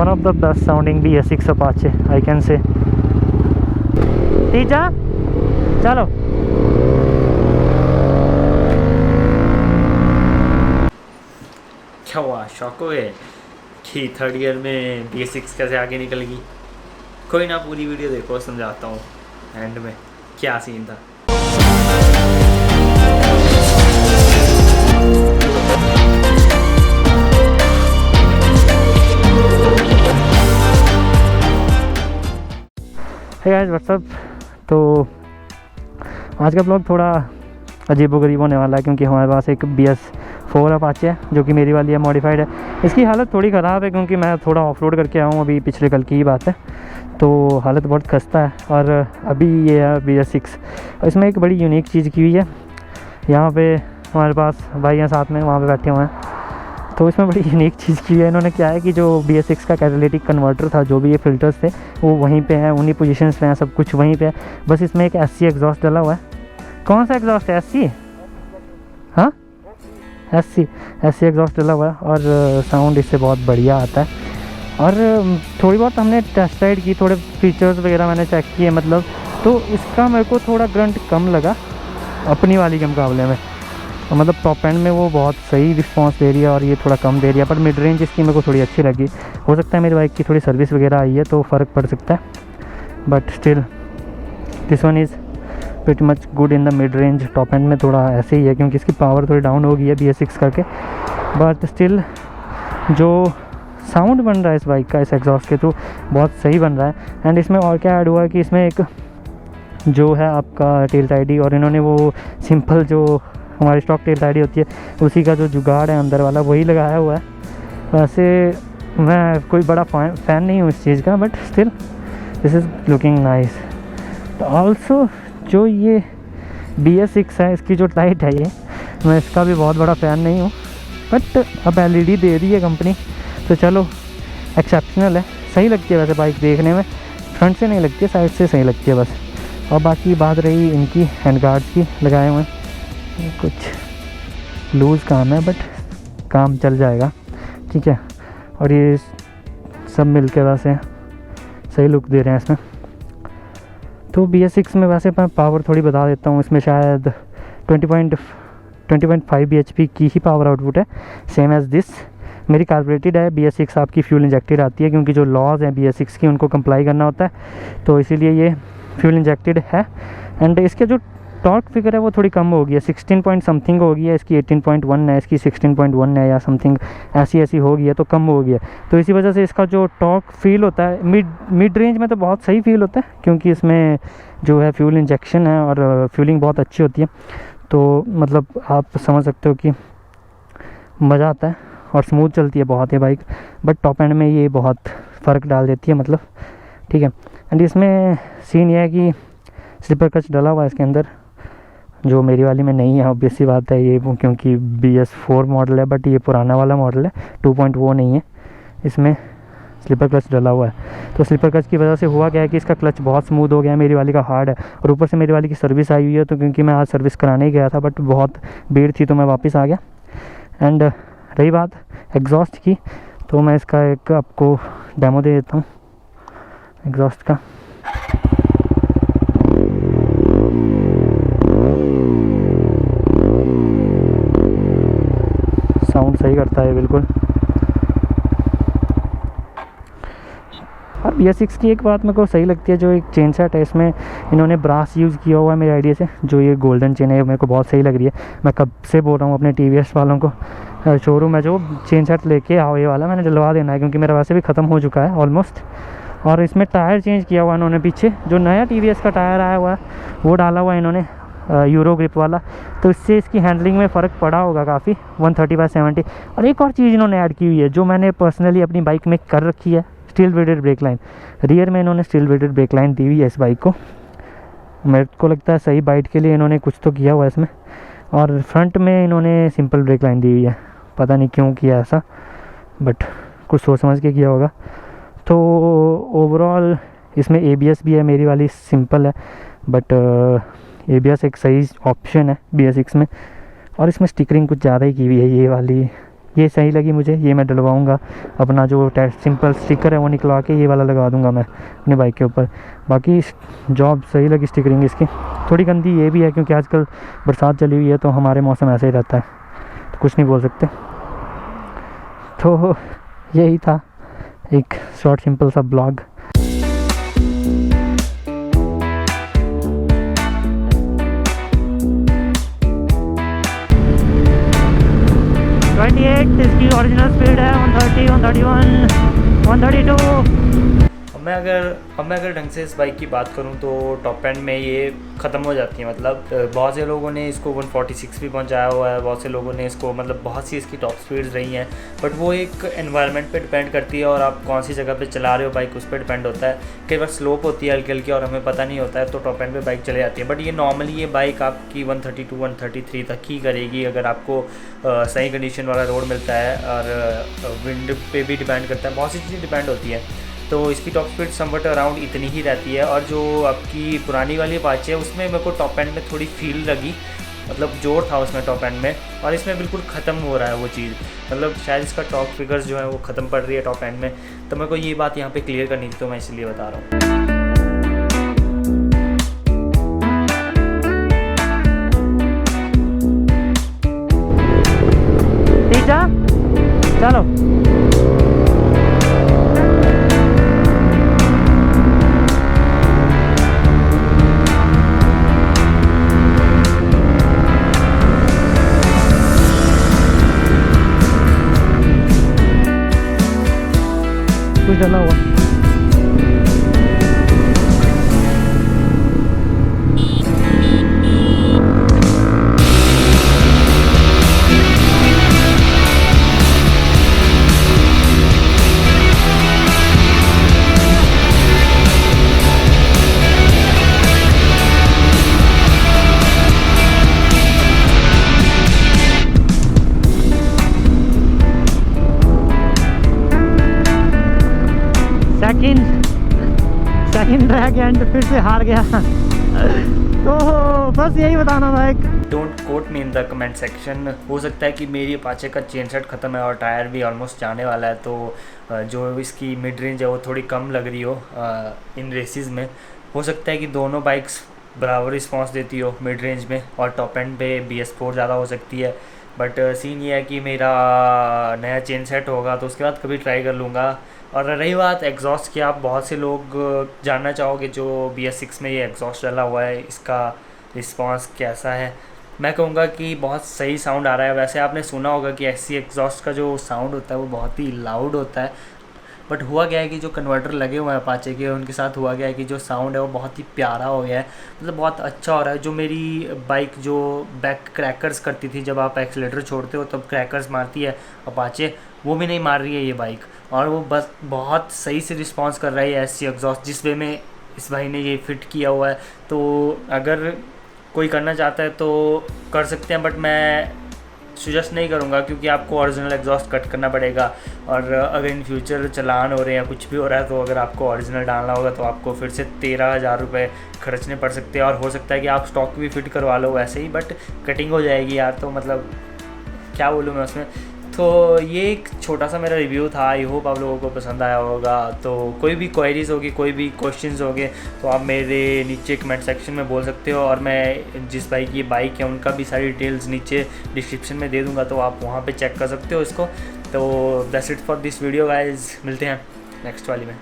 One of the best sounding BS6 Apache I can say. तीजा चलो। क्या हुआ, शॉक हो गए कि थर्ड ईयर में BS6 कैसे आगे निकल गई? कोई ना, पूरी वीडियो देखो, समझाता हूँ एंड में क्या सीन था। Hey guys what's up. तो आज का ब्लॉग थोड़ा अजीबोगरीब होने वाला है क्योंकि हमारे पास एक BS4 अपाचे है जो कि मेरी वाली है, मॉडिफाइड है। इसकी हालत थोड़ी ख़राब है क्योंकि मैं थोड़ा ऑफ रोड करके आऊँ, अभी पिछले कल की ही बात है, तो हालत बहुत खस्ता है। और अभी ये है BS6। इसमें एक बड़ी यूनिक चीज़ की हुई है, यहाँ पे हमारे पास भाई हैं साथ में, वहाँ पे बैठे हुए हैं। तो इसमें बड़ी यूनिक चीज़ की है इन्होंने, क्या है कि जो BS6 का कैटालिटिक कन्वर्टर था, जो भी ये फ़िल्टर्स थे वो वहीं पे हैं, उन्हीं पोजीशंस पे हैं, सब कुछ वहीं पे है। बस इसमें एक SC एग्जॉस्ट डला हुआ है। कौन सा एग्जॉस्ट है? SC? हाँ, SC एग्जॉस्ट डला हुआ है और साउंड इससे बहुत बढ़िया आता है। और थोड़ी बहुत हमने टेस्ट राइड की, थोड़े फीचर्स वगैरह मैंने चेक किए, मतलब तो इसका मेरे को थोड़ा ग्रंट कम लगा अपनी वाली के मुकाबले में। मतलब टॉप एंड में वो बहुत सही रिस्पांस दे रही है और ये थोड़ा कम दे रही है, पर मिड रेंज इसकी मेरे को थोड़ी अच्छी लगी। हो सकता है मेरी बाइक की थोड़ी सर्विस वगैरह आई है तो फ़र्क पड़ सकता है, but still this one is pretty much good in the mid range. Top and में थोड़ा ऐसे ही है क्योंकि इसकी पावर थोड़ी डाउन हो गई है BS6 करके, बट स्टिल जो साउंड बन रहा है इस बाइक का इस एग्जॉस्ट के थ्रू बहुत सही बन रहा है। एंड इसमें और क्या ऐड हुआ है कि इसमें एक जो है आपका टेल टाइडी, और इन्होंने वो सिंपल जो हमारी स्टॉक टेल टाइडी होती है उसी का जो जुगाड़ है अंदर वाला वही लगाया हुआ है। वैसे मैं कोई बड़ा फ़ैन नहीं हूँ इस चीज़ का, but still this is looking nice. तो ऑल्सो जो ये BS6 है, इसकी जो लाइट है, ये मैं इसका भी बहुत बड़ा फ़ैन नहीं हूँ, बट अब LED दे रही है कंपनी तो चलो एक्सेप्शनल है, सही लगती है वैसे बाइक देखने में। फ्रंट से नहीं लगती है, साइड से सही लगती है बस। और बाकी बात रही इनकी हैंड गार्ड्स की, लगाए हुए हैं, कुछ लूज़ काम है बट काम चल जाएगा, ठीक है। और ये सब मिल के वैसे सही लुक दे रहे हैं इसमें। तो BS6 में वैसे मैं पावर थोड़ी बता देता हूँ, इसमें शायद 20.5 bhp की ही पावर आउटपुट है, सेम एज़ दिस। मेरी कार्बोरेटेड है, BS6 आपकी फ्यूल इंजेक्टेड आती है क्योंकि जो लॉज हैं BS6 की उनको कंप्लाई करना होता है, तो इसीलिए ये फ्यूल इंजेक्टेड है। एंड इसके जो टॉर्क फिगर है वो थोड़ी कम हो गई है, 16 पॉइंट समथिंग हो गई है, इसकी 18.1 है, इसकी 16.1 है या समथिंग ऐसी हो गई है, तो कम हो गई है। तो इसी वजह से इसका जो टॉर्क फील होता है मिड रेंज में तो बहुत सही फील होता है क्योंकि इसमें जो है फ्यूल इंजेक्शन है और फ्यूलिंग बहुत अच्छी होती है। तो मतलब आप समझ सकते हो कि मज़ा आता है और स्मूथ चलती है बहुत ये बाइक, बट टॉप एंड में ये बहुत फ़र्क डाल देती है, मतलब ठीक है। एंड इसमें सीन ये है कि स्लीपर क्लच डला हुआ है इसके अंदर, जो मेरी वाली में नहीं है, ऑब्वियस सी बात है ये, क्योंकि BS4 मॉडल है, बट ये पुराना वाला मॉडल है, 2.0 नहीं है, इसमें स्लीपर क्लच डला हुआ है। तो स्लीपर क्लच की वजह से हुआ क्या है कि इसका क्लच बहुत स्मूथ हो गया है, मेरी वाली का हार्ड है, और ऊपर से मेरी वाली की सर्विस आई हुई है, तो क्योंकि मैं आज सर्विस कराने ही गया था बट बहुत भीड़ थी तो मैं वापस आ गया। एंड रही बात एग्जॉस्ट की, तो मैं इसका एक आपको डेमो दे देता हूँ एग्जॉस्ट का। साउंड सही करता है बिल्कुल। और BS6 की एक बात मेरे को सही लगती है, जो एक चेन सेट है इसमें इन्होंने ब्रास यूज़ किया हुआ है मेरे आइडिया से, जो ये गोल्डन चेन है मेरे को बहुत सही लग रही है। मैं कब से बोल रहा हूँ अपने TVS वालों को, शोरूम है जो चेन सेट लेके आओ, ये वाला मैंने डलवा देना है क्योंकि मेरा वैसे भी ख़त्म हो चुका है ऑलमोस्ट। और इसमें टायर चेंज किया हुआ इन्होंने, पीछे जो नया TVS का टायर आया हुआ है वो डाला हुआ है इन्होंने, यूरो ग्रिप वाला, तो इससे इसकी हैंडलिंग में फ़र्क पड़ा होगा काफ़ी, 130/70। और एक और चीज़ इन्होंने ऐड की हुई है जो मैंने पर्सनली अपनी बाइक में कर रखी है, steel braided brake line. Rear में इन्होंने स्टील ब्रेडेड ब्रेक लाइन दी हुई है इस बाइक को, मेरे को लगता है सही बाइट के लिए इन्होंने कुछ तो किया हुआ है इसमें। और फ्रंट में इन्होंने सिंपल ब्रेक लाइन दी हुई है, पता नहीं क्यों किया ऐसा, बट कुछ सोच समझ के किया होगा। तो ओवरऑल इसमें ABS भी है, मेरी वाली सिंपल है, बट ABS एक सही ऑप्शन है BS6 में। और इसमें स्टिकरिंग कुछ ज़्यादा ही की हुई है, ये वाली ये सही लगी मुझे, ये मैं डलवाऊँगा। अपना जो सिंपल स्टिकर है वो निकलवा के ये वाला लगा दूँगा मैं अपनी बाइक के ऊपर। बाकी जॉब सही लगी स्टिकरिंग इसकी। थोड़ी गंदी ये भी है क्योंकि आजकल बरसात चली हुई है तो हमारे मौसम ऐसे ही रहता है, तो कुछ नहीं बोल सकते। तो यही था एक शॉर्ट सिंपल सा ब्लॉग। इसकी ओरिजिनल स्पीड है 130, 131, 132। अब मैं अगर ढंग से इस बाइक की बात करूं तो टॉप एंड में ये ख़त्म हो जाती है। मतलब बहुत से लोगों ने इसको 146 भी पहुंचाया हुआ है, बहुत से लोगों ने इसको मतलब बहुत सी इसकी टॉप स्पीड्स रही हैं। बट वो एक एनवायरनमेंट पे डिपेंड करती है और आप कौन सी जगह पे चला रहे हो बाइक उस पर डिपेंड होता है। कई बार स्लोप होती है हल्की हल्की और हमें पता नहीं होता है तो टॉप एंड पे बाइक चले जाती है। बट ये नॉर्मली ये बाइक आपकी 132, 133 तक ही करेगी अगर आपको सही कंडीशन वाला रोड मिलता है। और विंड पे भी डिपेंड करता है, बहुत सी चीज़ें डिपेंड होती है। तो इसकी टॉप स्पीड समवट अराउंड इतनी ही रहती है। और जो आपकी पुरानी वाली अपाचे है उसमें मेरे को टॉप एंड में थोड़ी फील लगी, मतलब जोर था उसमें टॉप एंड में, और इसमें बिल्कुल ख़त्म हो रहा है वो चीज़। मतलब शायद इसका टॉप फिगर्स जो है वो ख़त्म पड़ रही है टॉप एंड में। तो मेरे को ये बात यहाँ पे क्लियर करनी थी तो मैं इसलिए बता रहा हूँ। चलो कुछ डला हुआ। सेकंड रह गया एंड फिर से हार गया। तो बस यही बताना था। एक don't quote me in the comment section. हो सकता है कि मेरी अपाचे का चेन सेट ख़त्म है और टायर भी ऑलमोस्ट जाने वाला है, तो जो इसकी मिड रेंज है वो थोड़ी कम लग रही हो इन रेसेस में। हो सकता है कि दोनों बाइक्स बराबर रिस्पॉन्स देती हो मिड रेंज में, और टॉप एंड पे BS4 ज़्यादा हो सकती है। बट सीन ये है कि मेरा नया चेन सेट होगा तो उसके बाद कभी ट्राई कर लूँगा। और रही बात एग्जॉस्ट की, आप बहुत से लोग जानना चाहोगे जो BS6 में ये एग्जॉस्ट डला हुआ है इसका रिस्पांस कैसा है। मैं कहूँगा कि बहुत सही साउंड आ रहा है। वैसे आपने सुना होगा कि SC एग्जॉस्ट का जो साउंड होता है वो बहुत ही लाउड होता है, बट हुआ क्या है कि जो कन्वर्टर लगे हुए हैं अपाचे के उनके साथ हुआ गया है कि जो साउंड है वो बहुत ही प्यारा हो गया है, मतलब बहुत अच्छा हो रहा है। जो मेरी बाइक जो बैक क्रैकर्स करती थी, जब आप एक्सीलेटर छोड़ते हो तब क्रैकर्स मारती है अपाचे, वो भी नहीं मार रही है ये बाइक, और वो बस बहुत सही से रिस्पॉन्स कर रही है SC एग्जॉस्ट जिस वे में इस भाई ने ये फिट किया हुआ है। तो अगर कोई करना चाहता है तो कर सकते हैं, बट मैं सजेस्ट नहीं करूँगा क्योंकि आपको ओरिजिनल एग्जॉस्ट कट करना पड़ेगा। और अगर इन फ्यूचर चलान हो रहे हैं या कुछ भी हो रहा है तो अगर आपको ओरिजिनल डालना होगा तो आपको फिर से 13,000 रुपये खर्चने पड़ सकते हैं। और हो सकता है कि आप स्टॉक भी फिट करवा लो वैसे ही, बट कटिंग हो जाएगी यार, तो मतलब क्या बोलूँ मैं उसमें। तो ये एक छोटा सा मेरा रिव्यू था। आई होप आप लोगों को पसंद आया होगा। तो कोई भी क्वेरीज़ होगी, कोई भी क्वेश्चंस होंगे तो आप मेरे नीचे कमेंट सेक्शन में बोल सकते हो, और मैं जिस भाई की बाइक है उनका भी सारी डिटेल्स नीचे डिस्क्रिप्शन में दे दूँगा, तो आप वहाँ पे चेक कर सकते हो इसको। तो that's it for this video guys, मिलते हैं नेक्स्ट वाली में।